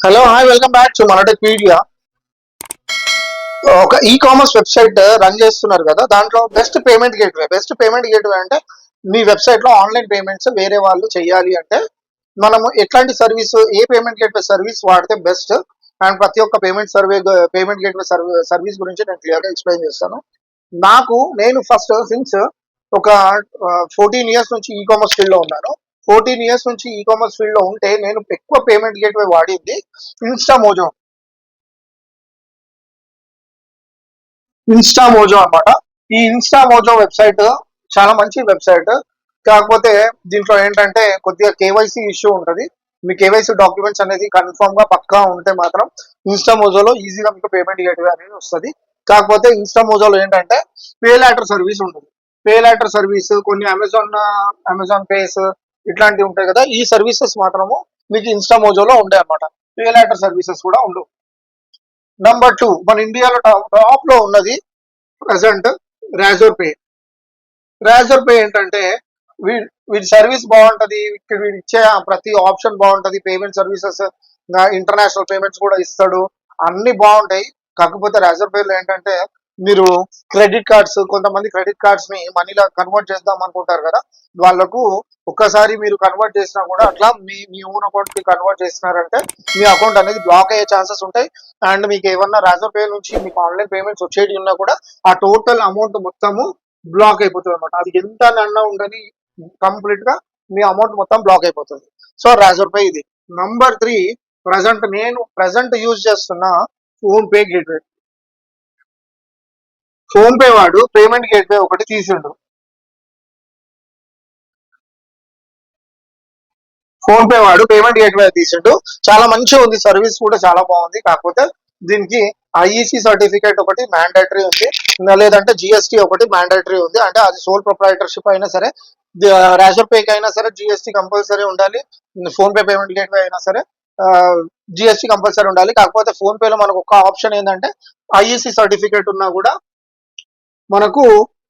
Hello hi welcome back to Manatechpedia. ఒక e commerce website run చేస్తున్నారు కదా, దాంట్లో బెస్ట్ పేమెంట్ గేట్వే అంటే మీ వెబ్సైట్ లో ఆన్లైన్ పేమెంట్స్ వేరే వాళ్ళు చేయాలి అంటే మనము ఎట్లాంటి సర్వీస్, ఏ పేమెంట్ గేట్వే సర్వీస్ వాడితే బెస్ట్ అండ్ ప్రతి ఒక్క పేమెంట్ గేట్వే సర్వీస్ గురించి నేను క్లియర్ గా ఎక్స్ప్లెయిన్ చేస్తాను. నేను ఫస్ట్ సిన్స్ ఒక 14 ఇయర్స్ నుంచి ఈ కామర్స్ ఫీల్డ్ లో ఉన్నాను. 14 ఇయర్స్ నుంచి ఈ కామర్స్ ఫీల్డ్ లో ఉంటే నేను ఎక్కువ పేమెంట్ గేట్వే వాడింది ఇన్స్టామోజో ఇన్స్టామోజో అన్నమాట. ఈ ఇన్స్టామోజో వెబ్సైట్ చాలా మంచి వెబ్సైట్. కాకపోతే దీంట్లో ఏంటంటే కొద్దిగా కేవైసీ ఇష్యూ ఉంటుంది. మీ కేవైసీ డాక్యుమెంట్స్ అనేది కన్ఫర్మ్ గా పక్కా ఉంటే మాత్రం ఇన్స్టామోజోలో ఈజీగా మీకు పేమెంట్ గేట్వే అనేది వస్తుంది. కాకపోతే ఇన్స్టామోజోలో ఏంటంటే పే లాటర్ సర్వీస్ ఉంటుంది. పే లాటర్ సర్వీస్ కొన్ని అమెజాన్ పేస్ ఇట్లాంటివి ఉంటాయి కదా, ఈ సర్వీసెస్ మాత్రము మీకు ఇన్స్టామోజోలో ఉంటాయి అన్నమాట. పే లాటర్ సర్వీసెస్ కూడా ఉండవు. నంబర్ 2, మన ఇండియాలో టాప్ లో ఉన్నది present Roger pay. Roger pay ఏంటంటే వీడి సర్వీస్ బాగుంటది, వీడు ఇచ్చే ప్రతి ఆప్షన్ బాగుంటది, పేమెంట్ సర్వీసెస్ ఇంటర్నేషనల్ పేమెంట్స్ కూడా ఇస్తాడు, అన్ని బాగుంటాయి. కాకపోతే రాజర్ పేలో ఏంటంటే మీరు కొంతమంది క్రెడిట్ కార్డ్స్ ని మనీలా కన్వర్ట్ చేద్దాం అనుకుంటారు కదా, వాళ్ళకు ఒక్కసారి మీరు కన్వర్ట్ చేసినా కూడా అట్లా మీ ఓన్ అకౌంట్ కి కన్వర్ట్ చేసినారంటే మీ అకౌంట్ అనేది బ్లాక్ అయ్యే ఛాన్సెస్ ఉంటాయి. అండ్ మీకు ఏమన్నా రాజర్ పే నుంచి మీకు ఆన్లైన్ పేమెంట్స్ వచ్చేటి ఉన్నా కూడా ఆ టోటల్ అమౌంట్ మొత్తము బ్లాక్ అయిపోతుంది అనమాట. అది ఎంత అన్నా ఉండని కంప్లీట్ గా మీ అమౌంట్ మొత్తం బ్లాక్ అయిపోతుంది. సో రాజర్ పే ఇది. నంబర్ 3, నేను యూజ్ చేస్తున్న phone pay gateway. Phone pay వాడు పేమెంట్ గేట్వే ఒకటి తీసిండు. చాలా మంచిగా ఉంది, సర్వీస్ కూడా చాలా బాగుంది. కాకపోతే దీనికి ఐఈసి సర్టిఫికేట్ ఒకటి మ్యాండేటరీ ఉంది, లేదంటే జిఎస్టీ ఒకటి మ్యాండేటరీ ఉంది. అంటే అది సోల్ ప్రొప్రైటర్షిప్ అయినా సరే, రాజర్ పేకి అయినా సరే జిఎస్టీ కంపల్సరీ ఉండాలి. ఫోన్ పే పేమెంట్ గేట్వే అయినా సరే జిఎస్టీ కంపల్సరీ ఉండాలి. కాకపోతే ఫోన్ పేలో మనకు ఒక ఆప్షన్ ఏంటంటే ఐఈసి సర్టిఫికేట్ ఉన్నా కూడా మనకు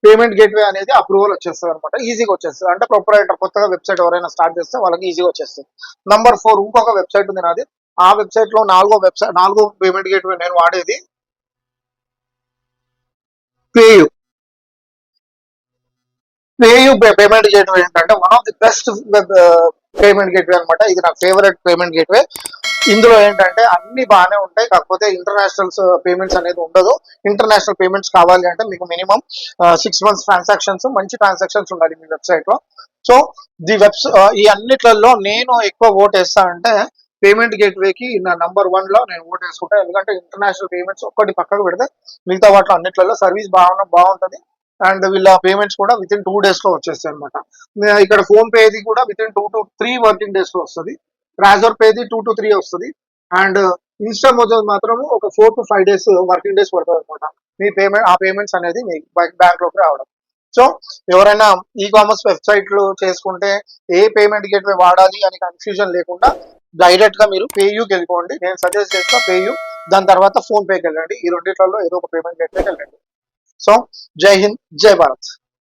పేమెంట్ గేట్వే అనేది అప్రూవల్ వచ్చేస్తుంది అనమాట, ఈజీగా వచ్చేస్తుంది. అంటే ప్రొపరైటర్ కొత్తగా వెబ్సైట్ ఎవరైనా స్టార్ట్ చేస్తే వాళ్ళకి ఈజీగా వచ్చేస్తుంది. నంబర్ 4, ఇంకొక వెబ్సైట్ ఉంది నాది. ఆ వెబ్సైట్ లో నాలుగో పేమెంట్ గేట్వే నేను వాడేది పేయు. పేయు పేమెంట్ గేట్వే ఏంటంటే one of the best payment gateway అనమాట. ఇది నా ఫేవరెట్ పేమెంట్ గేట్వే. ఇందులో ఏంటంటే అన్ని బాగానే ఉంటాయి, కాకపోతే ఇంటర్నేషనల్ పేమెంట్స్ అనేది ఉండదు. ఇంటర్నేషనల్ పేమెంట్స్ కావాలి అంటే మీకు మినిమం 6 months ట్రాన్సాక్షన్స్, మంచి ట్రాన్సాక్షన్స్ ఉండాలి మీ వెబ్సైట్ లో. సో ఈ అన్నిట్లలో నేను ఎక్కువ ఓట్ వేస్తా అంటే పేమెంట్ గేట్వేకి నా నంబర్ 1 లో నేను ఓట్ వేసుకుంటాను. ఎందుకంటే ఇంటర్నేషనల్ పేమెంట్స్ ఒక్కటి పక్కకు పెడితే మిగతా వాటిలో అన్నిట్లలో సర్వీస్ బాగుంటది. అండ్ వీళ్ళ పేమెంట్స్ కూడా విత్ ఇన్ 2 days లో వచ్చేస్తాయి అనమాట. ఇక్కడ ఫోన్ పేది కూడా with in 2 to 3 working days లో వస్తుంది. ట్రాజర్ పేది 2 to 3 వస్తుంది. అండ్ ఇన్స్టామోజో మాత్రం ఒక 4 to 5 days వర్కింగ్ డేస్ పడుతుంది అనమాట మీ పేమెంట్స్ అనేది మీ బ్యాంక్ లోకి రావడం. సో ఎవరైనా ఈ కామర్స్ వెబ్సైట్లు చేసుకుంటే ఏ పేమెంట్ గేట్వే వాడాలి అని కన్ఫ్యూజన్ లేకుండా డైరెక్ట్ గా మీరు పేయూకి వెళ్ళిపోండి. నేను సజెస్ట్ చేస్తా పేయూ, దాని తర్వాత ఫోన్ పేకి వెళ్ళండి. ఈ రెండిట్లలో ఏదో ఒక పేమెంట్ గేట్వేకి వెళ్ళండి. సో జై హింద్, జై భారత్.